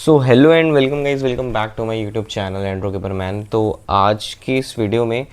So hello and welcome guys, welcome back to my YouTube channel एंड्रो केपर मैन। तो आज की इस वीडियो में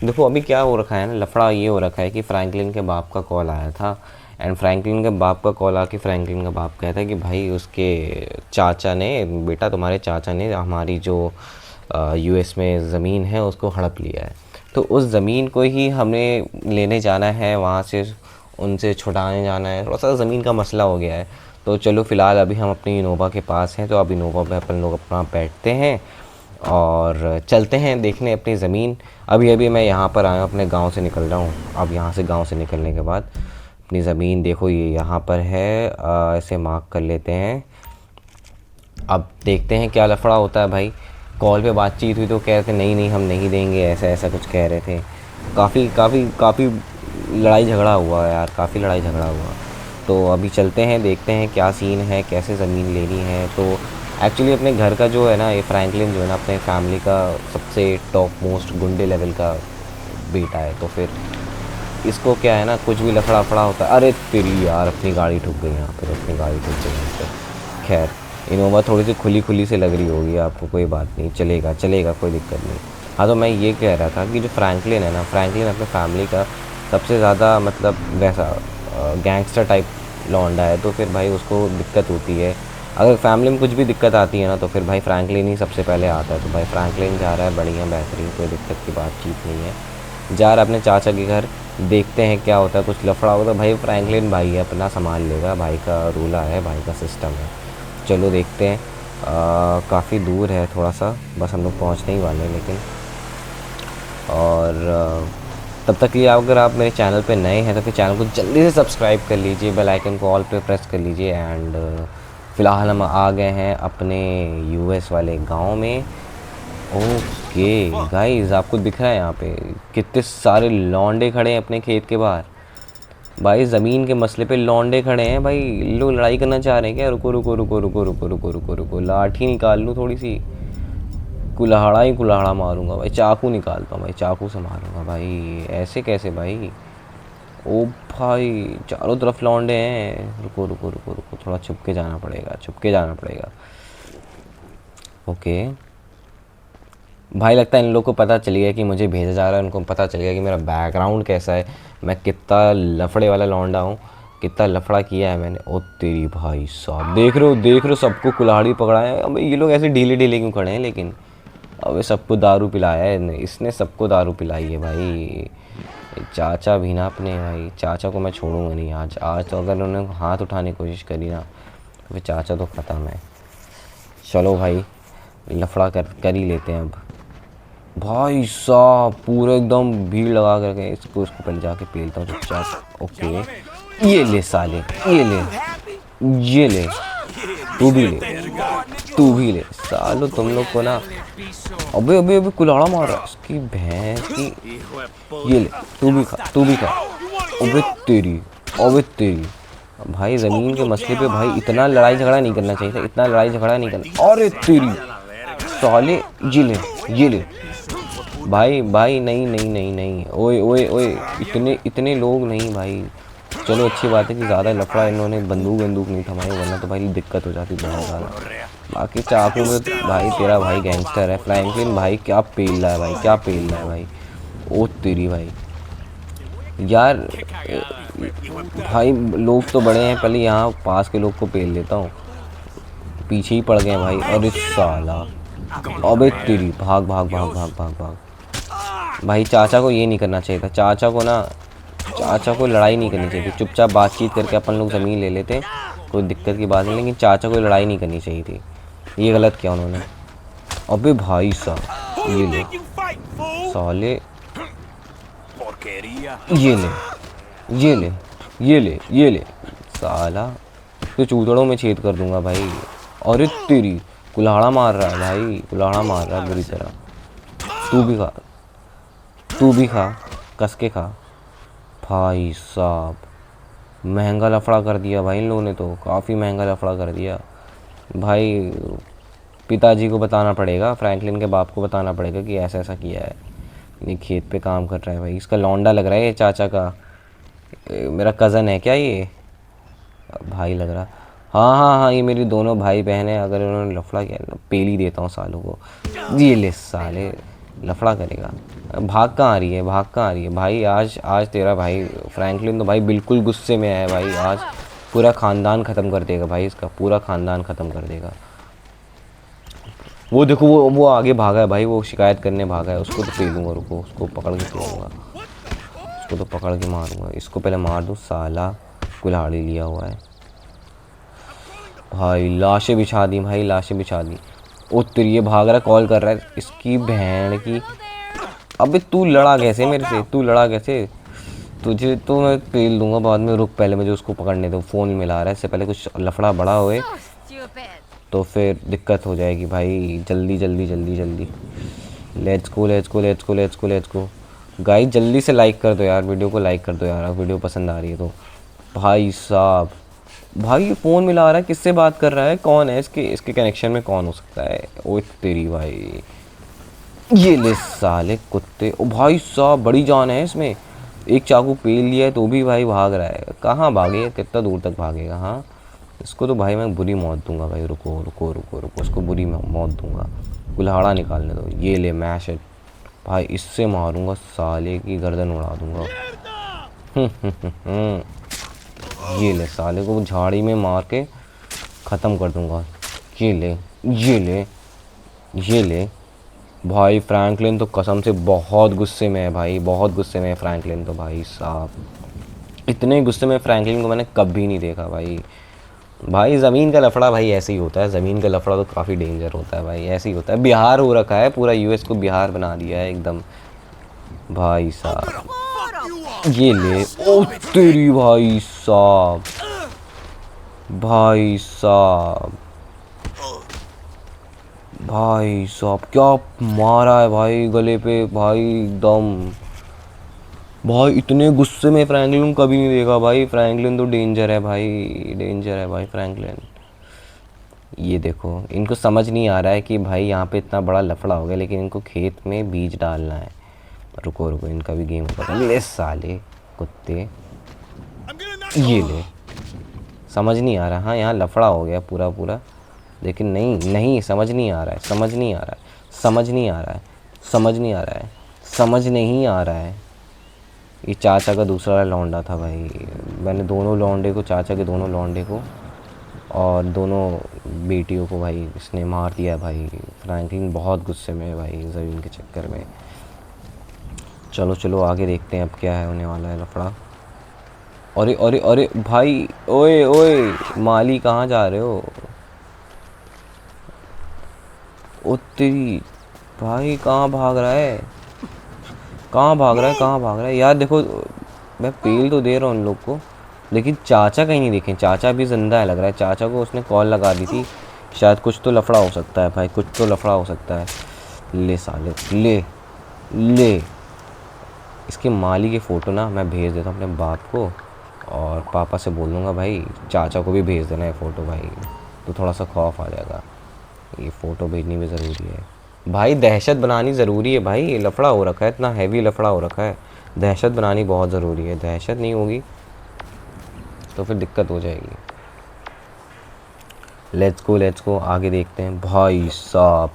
देखो अभी क्या हो रखा है ना, लफड़ा ये हो रखा है कि फ्रैंकलिन के बाप का कॉल आया था। एंड फ्रैंकलिन के बाप का कॉल आके फ्रैंकलिन का बाप कहता है कि भाई उसके चाचा ने, बेटा तुम्हारे चाचा ने हमारी जो यूएस में ज़मीन है उसको हड़प लिया है। तो उस ज़मीन को ही हमें लेने जाना है, वहाँ से उनसे छुड़ाने जाना है। थोड़ा सा ज़मीन का मसला हो गया है। तो चलो फ़िलहाल अभी हम अपनी इनोवा के पास हैं, तो अब इनोवा पे अपन लोग अपना बैठते हैं और चलते हैं देखने अपनी ज़मीन। अभी अभी मैं यहाँ पर आया हूँ, अपने गांव से निकल रहा हूँ। अब यहाँ से गांव से निकलने के बाद अपनी ज़मीन देखो, ये यहाँ पर है। ऐसे मार्क कर लेते हैं। अब देखते हैं क्या लफड़ा होता है भाई। कॉल पे बातचीत हुई तो कह रहे थे नहीं नहीं हम नहीं देंगे, ऐसा ऐसा कुछ कह रहे थे। काफ़ी काफ़ी काफ़ी लड़ाई झगड़ा हुआ यार, काफ़ी लड़ाई झगड़ा हुआ। तो अभी चलते हैं, देखते हैं क्या सीन है, कैसे ज़मीन लेनी है। तो एक्चुअली अपने घर का जो है ना, ये फ्रैंकलिन जो है ना, अपने फैमिली का सबसे टॉप मोस्ट गुंडे लेवल का बेटा है। तो फिर इसको क्या है ना, कुछ भी लफड़ा फड़ा होता है। अरे तेरी यार, अपनी गाड़ी ठुक गई यहाँ पर, अपनी गाड़ी ठुक गई यहाँ पर। खैर, इनोवा थोड़ी सी खुली खुली से लग रही होगी आपको, कोई बात नहीं, चलेगा चलेगा, कोई दिक्कत नहीं। हाँ, तो मैं ये कह रहा था कि जो फ्रैंकलिन है ना, फ्रैंकलिन अपने फैमिली का सबसे ज़्यादा मतलब वैसा गैंगस्टर टाइप लौंडा है। तो फिर भाई उसको दिक्कत होती है, अगर फैमिली में कुछ भी दिक्कत आती है ना, तो फिर भाई फ्रैंकलिन ही सबसे पहले आता है। तो भाई फ्रैंकलिन जा रहा है बढ़िया बेहतरीन, कोई दिक्कत की बातचीत नहीं है। जा रहा अपने चाचा के घर, देखते हैं क्या होता है। कुछ लफड़ा होगा तो भाई फ्रैंकलिन भाई है, अपना संभाल लेगा, भाई का रूला है, भाई का सिस्टम है। चलो देखते हैं। काफ़ी दूर है थोड़ा सा, बस हम लोग पहुँचने ही वाले हैं लेकिन। और तब तक लिए अगर आप मेरे चैनल पे नए हैं तो फिर चैनल को जल्दी से सब्सक्राइब कर लीजिए, बेल आइकन को ऑल पे प्रेस कर लीजिए। एंड फ़िलहाल हम आ गए हैं अपने यूएस वाले गांव में। ओके गाइस, आपको दिख रहा है यहाँ पे कितने सारे लौंडे खड़े हैं अपने खेत के बाहर। भाई ज़मीन के मसले पे लौंडे खड़े हैं भाई। लोग लड़ाई करना चाह रहे हैं क्या? रुको रुको रुको रुको रुको रुको रुको रुको, लाठी निकाल लूँ थोड़ी सी, कुल्हाड़ा ही कुल्हाड़ा मारूंगा भाई, चाकू निकालता हूँ भाई, चाकू से मारूंगा भाई। ऐसे कैसे भाई? ओ भाई, चारों तरफ लौंडे हैं। रुको रुको रुको रुको, थोड़ा छुप के जाना पड़ेगा, छुप के जाना पड़ेगा। ओके भाई, लगता है इन लोग को पता चल गया कि मुझे भेजा जा रहा है। उनको पता चल गया कि मेरा बैकग्राउंड कैसा है, मैं कितना लफड़े वाला लौंडा हूँ, कितना लफड़ा किया है मैंने। ओ तेरी भाई साहब, देख रहे हो देख रहे हो, सबको कुल्हाड़ी पकड़ाए हैं। अब ये लोग ऐसे ढीले ढीले क्यों खड़े हैं लेकिन? अबे सबको दारू पिलाया है इसने, सबको दारू पिलाई है भाई। चाचा भी ना अपने, भाई चाचा को मैं छोड़ूंगा नहीं। आज आज तो अगर उन्होंने हाथ उठाने की कोशिश करी ना, तो फिर चाचा तो ख़त्म है। चलो भाई, लफड़ा कर ही लेते हैं अब। भाई साहब पूरा एकदम भीड़ लगा करके, इसको इसको पहले जाके पेलता हूँ चुपचाप। ओके, ये ले साले, ये ले, ये ले, तू भी ले, तू भी ले। सालो तुम लोग को ना, अबे अबे अबे कुल्हाड़ा मार रहा है इसकी भैंस की। ये ले, तू भी खा, तू भी खा। अबे तेरी, अबे तेरी। भाई ज़मीन के मसले पे भाई इतना लड़ाई झगड़ा नहीं करना चाहिए था, इतना लड़ाई झगड़ा नहीं करना। अरे तेरी साले, ये ले, ये ले। भाई भाई नहीं नहीं नहीं नहीं, ओए ओए ओए, इतने इतने लोग नहीं भाई। चलो अच्छी बात है कि ज़्यादा लफड़ा इन्होंने बंदूक बंदूक नहीं थमाई, वरना तो भाई दिक्कत हो जाती बहुत ज़्यादा। बाकी चाकू में भाई तेरा भाई गैंगस्टर है। फ्रैंकलिन भाई क्या पेल रहा है भाई, क्या पेल रहा है भाई। ओ तेरी भाई यार, भाई लोग तो बड़े हैं, पहले यहाँ पास के लोग को पेल लेता हूँ। पीछे ही पड़ गए भाई। अरे साला, अबे तेरी, भाग भाग भाग भाग भाग भाग। भाई चाचा को ये नहीं करना चाहिए था, चाचा को ना, चाचा को लड़ाई नहीं करनी चाहिए थी। चुपचाप बातचीत करके अपन लोग ज़मीन ले लेते, कोई दिक्कत की बात नहीं। लेकिन चाचा को लड़ाई नहीं करनी चाहिए थी, ये गलत किया उन्होंने। अबे भाई साहब, ये ले साले, ये ले, ये ले, ये ले, ये ले साला, तो चूतड़ों में छेद कर दूंगा भाई। अरे तेरी, कुल्हाड़ा मार रहा है भाई, कुल्हाड़ा मार रहा है बुरी तरह। तू भी खा, तू भी खा, कस के खा। भाई साहब महंगा लफड़ा कर दिया भाई इन लोगों ने, तो काफ़ी महंगा लफड़ा कर दिया भाई। पिताजी को बताना पड़ेगा, फ्रैंकलिन के बाप को बताना पड़ेगा कि ऐसा ऐसा किया है। ये खेत पे काम कर रहा है भाई, इसका लौंडा लग रहा है ये चाचा का। मेरा कज़न है क्या ये? भाई लग रहा। हाँ हाँ हाँ, ये मेरी दोनों भाई बहन है, अगर उन्होंने लफड़ा किया ना पेल ही देता हूँ सालों को। ये ले साले, लफड़ा करेगा। भाग कहाँ आ रही है, भाग कहाँ आ रही है भाई। आज आज तेरा भाई फ्रैंकलिन तो भाई बिल्कुल गुस्से में है भाई। आज पूरा ख़ानदान ख़त्म कर देगा भाई, इसका पूरा ख़ानदान ख़त्म कर देगा। वो देखो, वो आगे भागा है भाई, वो शिकायत करने भागा है। उसको तो पेलूंगा, रुको, उसको पकड़ के पेलूंगा, उसको तो पकड़ के मारूंगा। इसको पहले मार दूँ, साला कुल्हाड़ी लिया हुआ है भाई। लाशें बिछा दी भाई, लाशें बिछा दी। ओ तेरी, ये भाग रहा, कॉल कर रहा है इसकी बहन की। अबे तू लड़ा कैसे मेरे से, तू लड़ा कैसे? तुझे तो मैं पेल दूंगा बाद में, रुक पहले मुझे उसको पकड़ने दो। फ़ोन मिला रहा है, इससे पहले कुछ लफड़ा बड़ा होए तो फिर दिक्कत हो जाएगी भाई। जल्दी जल्दी जल्दी जल्दी, let's go let's go let's go let's go let's go. Guys जल्दी से लाइक कर दो यार, वीडियो को लाइक कर दो यार, अगर वीडियो पसंद आ रही है तो। भाई साहब, भाई ये फ़ोन मिला रहा है, किससे बात कर रहा है, कौन है इसके इसके कनेक्शन में कौन हो सकता है? ओ तेरी भाई, ये ले साले कुत्ते। ओ भाई साहब, बड़ी जान है इसमें। एक चाकू पेल लिया है तो भी भाई भाग रहा है। कहाँ भागे, कितना दूर तक भागेगा? हाँ, इसको तो भाई मैं बुरी मौत दूंगा भाई। रुको रुको रुको रुको, इसको बुरी मौत दूंगा। कुल्हाड़ा निकालने दो। ये ले मैश है भाई, इससे मारूंगा, साले की गर्दन उड़ा दूंगा। ये ले, साले को झाड़ी में मार के ख़त्म कर दूंगा। ये ले, ये ले, ये ले भाई। फ्रैंकलिन तो कसम से बहुत गुस्से में है भाई, बहुत गुस्से में है फ्रैंकलिन तो भाई साहब। इतने गुस्से में फ्रैंकलिन को मैंने कभी नहीं देखा भाई। भाई ज़मीन का लफड़ा भाई ऐसे ही होता है, ज़मीन का लफड़ा तो काफ़ी डेंजर होता है भाई, ऐसे ही होता है। बिहार हो रखा है, पूरा यूएस को बिहार बना दिया है एकदम भाई साहब। ये ले, ओ तेरी भाई साहब, भाई साहब, भाई साहब क्या मारा है भाई गले पे भाई एकदम। भाई इतने गुस्से में फ्रैंकलिन कभी नहीं देखा भाई। फ्रैंकलिन तो डेंजर है भाई, डेंजर है भाई फ्रैंकलिन। ये देखो, इनको समझ नहीं आ रहा है कि भाई यहाँ पे इतना बड़ा लफड़ा हो गया, लेकिन इनको खेत में बीज डालना है। रुको रुको, इनका भी गेम होगा। ले साले कुत्ते, ये ले। समझ नहीं आ रहा, हाँ यहाँ लफड़ा हो गया पूरा पूरा, लेकिन नहीं नहीं समझ नहीं आ रहा है, समझ नहीं आ रहा है, समझ नहीं आ रहा है, समझ नहीं आ रहा है, समझ नहीं आ रहा है। ये चाचा का दूसरा लौंडा था भाई। मैंने दोनों लौंडे को, चाचा के दोनों लौंडे को और दोनों बेटियों को भाई इसने मार दिया भाई। फ्रैंकलिन बहुत गुस्से में है भाई ज़मीन के चक्कर में। चलो चलो आगे देखते हैं अब क्या है होने वाला है लफड़ा। अरे अरे अरे भाई, ओए ओए माली कहाँ जा रहे हो? ओ तेरी भाई, कहाँ भाग रहा है, कहाँ भाग रहा है, कहाँ भाग रहा है यार? देखो मैं पेल तो दे रहा हूँ उन लोग को, लेकिन चाचा कहीं नहीं दिखे। चाचा भी जिंदा है लग रहा है, चाचा को उसने कॉल लगा दी थी शायद। कुछ तो लफड़ा हो सकता है भाई, कुछ तो लफड़ा हो सकता है। ले साले, ले ले। इसके माली की फ़ोटो ना मैं भेज देता हूँ अपने बाप को, और पापा से बोल दूँगा भाई चाचा को भी भेज देना है फ़ोटो भाई, तो थोड़ा सा खौफ आ जाएगा। ये फ़ोटो भेजनी भी ज़रूरी है भाई, दहशत बनानी ज़रूरी है भाई। ये लफड़ा हो रखा है, इतना हैवी लफड़ा हो रखा है, दहशत बनानी बहुत ज़रूरी है। दहशत नहीं होगी तो फिर दिक्कत हो जाएगी। लेट्स गो आगे देखते हैं। भाई साहब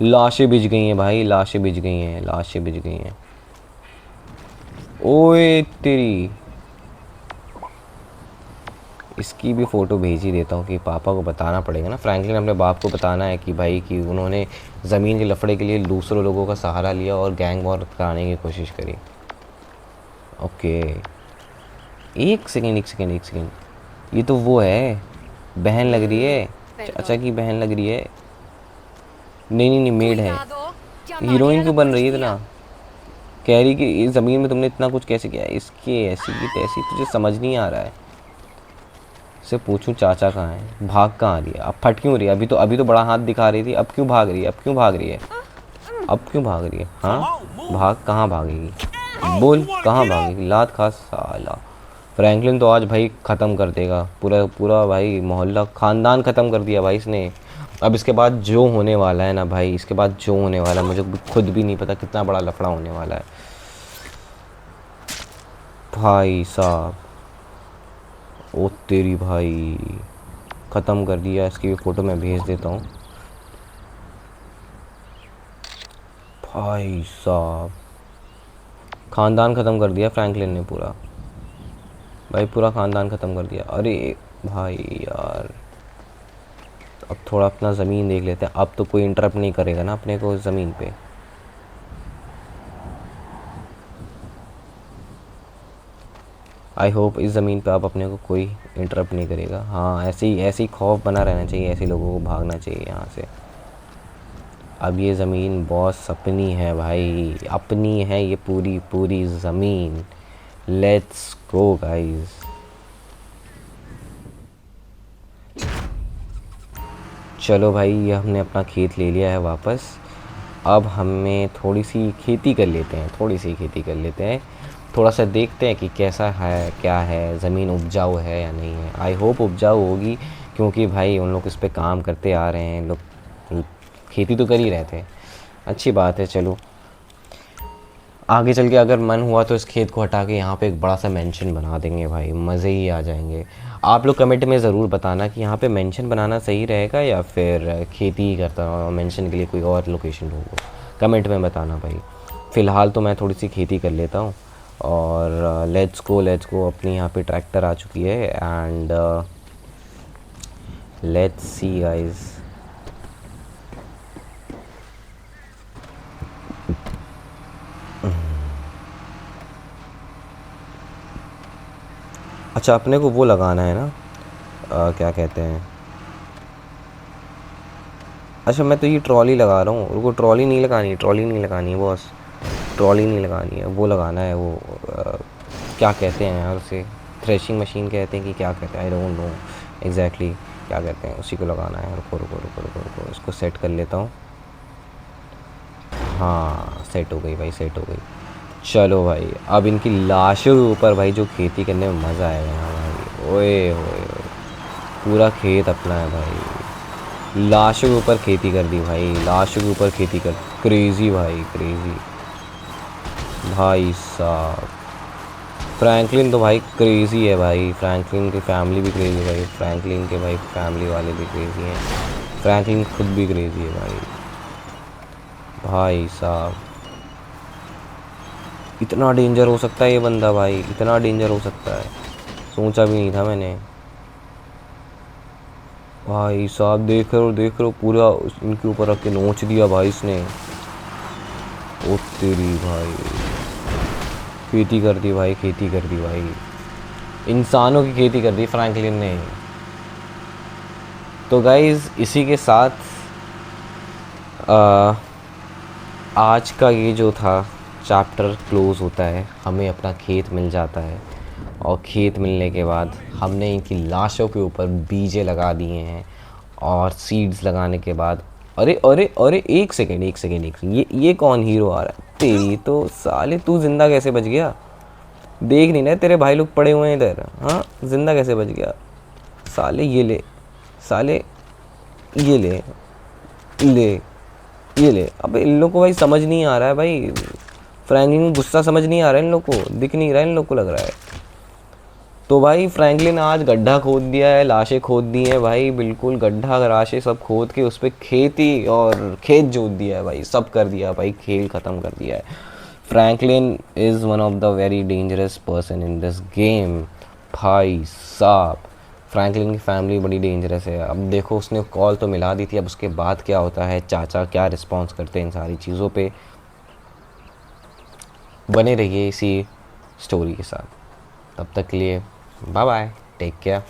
लाशें बिछ गई हैं भाई, लाशें बिछ गई हैं, लाशें बिछ गई हैं। ओए तेरी, इसकी भी फ़ोटो भेज ही देता हूँ कि पापा को बताना पड़ेगा ना। फ्रैंकलिन अपने बाप को बताना है कि भाई कि उन्होंने ज़मीन के लफड़े के लिए दूसरों लोगों का सहारा लिया और गैंग वॉर कराने की कोशिश करी। ओके, एक सेकेंड एक सेकेंड एक सेकेंड, ये तो वो है, बहन लग रही है, चाचा की बहन लग रही है। नहीं नहीं नहीं, मेड है। हीरोइन क्यों बन रही है इतना? कह रही कि इस ज़मीन में तुमने इतना कुछ कैसे किया है, इसकी ऐसी की तैसी, तुझे समझ नहीं आ रहा है। से पूछूं चाचा कहाँ है, भाग कहाँ रही है, अब फट क्यों रही है? अभी तो बड़ा हाथ दिखा रही थी, अब क्यों भाग रही है, अब क्यों भाग रही है, अब क्यों भाग रही है? हाँ, भाग कहाँ भागेगी, बोल कहाँ भागेगी? लात खा साला। फ्रैंकलिन तो आज भाई ख़त्म कर देगा पूरा पूरा भाई, मोहल्ला ख़ानदान ख़त्म कर दिया भाई इसने। अब इसके बाद जो होने वाला है ना भाई, इसके बाद जो होने वाला है मुझे खुद भी नहीं पता कितना बड़ा लफड़ा होने वाला है भाई साहब। ओ तेरी भाई, ख़त्म कर दिया। इसकी भी फ़ोटो मैं भेज देता हूँ। भाई साहब ख़ानदान ख़त्म कर दिया फ्रैंकलिन ने पूरा, भाई पूरा ख़ानदान ख़त्म कर दिया। अरे भाई यार, अब थोड़ा अपना ज़मीन देख लेते हैं। अब तो कोई इंटरप्ट नहीं करेगा ना अपने को ज़मीन पे। आई होप इस ज़मीन पे अब अपने को कोई इंटरप्ट नहीं करेगा। हाँ, ऐसे ही खौफ बना रहना चाहिए, ऐसे लोगों को भागना चाहिए यहाँ से। अब ये ज़मीन बॉस अपनी है भाई, अपनी है ये पूरी पूरी ज़मीन। Let's go guys. चलो भाई, ये हमने अपना खेत ले लिया है वापस। अब हमें थोड़ी सी खेती कर लेते हैं, थोड़ी सी खेती कर लेते हैं। थोड़ा सा देखते हैं कि कैसा है, क्या है, ज़मीन उपजाऊ है या नहीं है। आई होप उपजाऊ होगी, क्योंकि भाई उन लोग इस पे काम करते आ रहे हैं। लोग खेती तो कर ही रहे थे, अच्छी बात है। चलो आगे चल के अगर मन हुआ तो इस खेत को हटा के यहाँ पे एक बड़ा सा मेंशन बना देंगे भाई, मज़े ही आ जाएंगे। आप लोग कमेंट में ज़रूर बताना कि यहाँ पे मेंशन बनाना सही रहेगा या फिर खेती ही करता हूँ, मेंशन के लिए कोई और लोकेशन ढूंढो। कमेंट में बताना भाई। फ़िलहाल तो मैं थोड़ी सी खेती कर लेता हूँ। और लेट्स गो अपनी यहाँ पे ट्रैक्टर आ चुकी है। And let's see guys. अच्छा, अपने को वो लगाना है ना, क्या कहते हैं। अच्छा, मैं तो ये ट्रॉली लगा रहा हूँ। रुको, ट्रॉली नहीं लगानी, ट्रॉली नहीं लगानी है बॉस, ट्रॉली नहीं लगानी है। वो लगाना है, वो क्या कहते हैं यार उसे, थ्रेशिंग मशीन कहते हैं कि क्या कहते हैं, आई डोंट नो एग्जैक्टली क्या कहते हैं, उसी को लगाना है। रुको रुको रुको रुको रुको, इसको सेट कर लेता हूँ। हाँ, सेट हो गई भाई, सेट हो गई। चलो भाई, अब इनकी लाशों के ऊपर भाई जो खेती करने में मज़ा आएगा ना भाई। ओए होए होए, पूरा खेत अपना है भाई। लाशों के ऊपर खेती कर दी भाई, लाशों के ऊपर खेती कर। क्रेज़ी भाई, क्रेज़ी भाई साहब। फ्रैंकलिन तो भाई क्रेज़ी है भाई, फ्रैंकलिन की फैमिली भी क्रेज़ी है भाई, फ्रैंकलिन के भाई फैमिली वाले भी क्रेज़ी हैं, फ्रैंकलिन खुद भी क्रेज़ी है भाई। भाई साहब, इतना डेंजर हो सकता है ये बंदा भाई, इतना डेंजर हो सकता है, सोचा भी नहीं था मैंने। भाई साहब देख रहे हो, देख रहे हो, पूरा इनके ऊपर रख के नोच दिया भाई इसने। ओ तेरी भाई, खेती कर दी भाई, खेती कर दी भाई, इंसानों की खेती कर दी फ्रैंकलिन ने। तो गाइज़ इसी के साथ आ, आज का ये जो था चैप्टर क्लोज़ होता है। हमें अपना खेत मिल जाता है, और खेत मिलने के बाद हमने इनकी लाशों के ऊपर बीजे लगा दिए हैं। और सीड्स लगाने के बाद, अरे अरे अरे, एक सेकेंड एक सेकेंड एक सेकेंड, ये कौन हीरो आ रहा है? तेरी तो साले, तू ज़िंदा कैसे बच गया? देख नहीं रहे तेरे भाई लोग पड़े हुए हैं इधर? हाँ, ज़िंदा कैसे बच गया साले? ये ले साले, ये ले, ले, ये ले। अब इन लोग को भाई समझ नहीं आ रहा है भाई, फ्रैंकलिन गुस्सा समझ नहीं आ रहा है इन लोग को, दिख नहीं रहा है इन लोग को, लग रहा है। तो भाई फ्रैंकलिन आज गड्ढा खोद दिया है, लाशें खोद दी हैं भाई, बिल्कुल गड्ढा लाशें सब खोद के उस पर खेती और खेत जोत दिया है भाई, सब कर दिया भाई, खेल ख़त्म कर दिया है। Franklin is one of the very dangerous person in this game. भाई साहब, फ्रैंकलिन की फैमिली बड़ी डेंजरस है। अब देखो, उसने कॉल तो मिला दी थी, अब उसके बाद क्या होता है, चाचा क्या रिस्पॉन्स करते हैं इन सारी चीज़ों पे। बने रहिए इसी स्टोरी के साथ। तब तक के लिए बाय बाय, टेक केयर।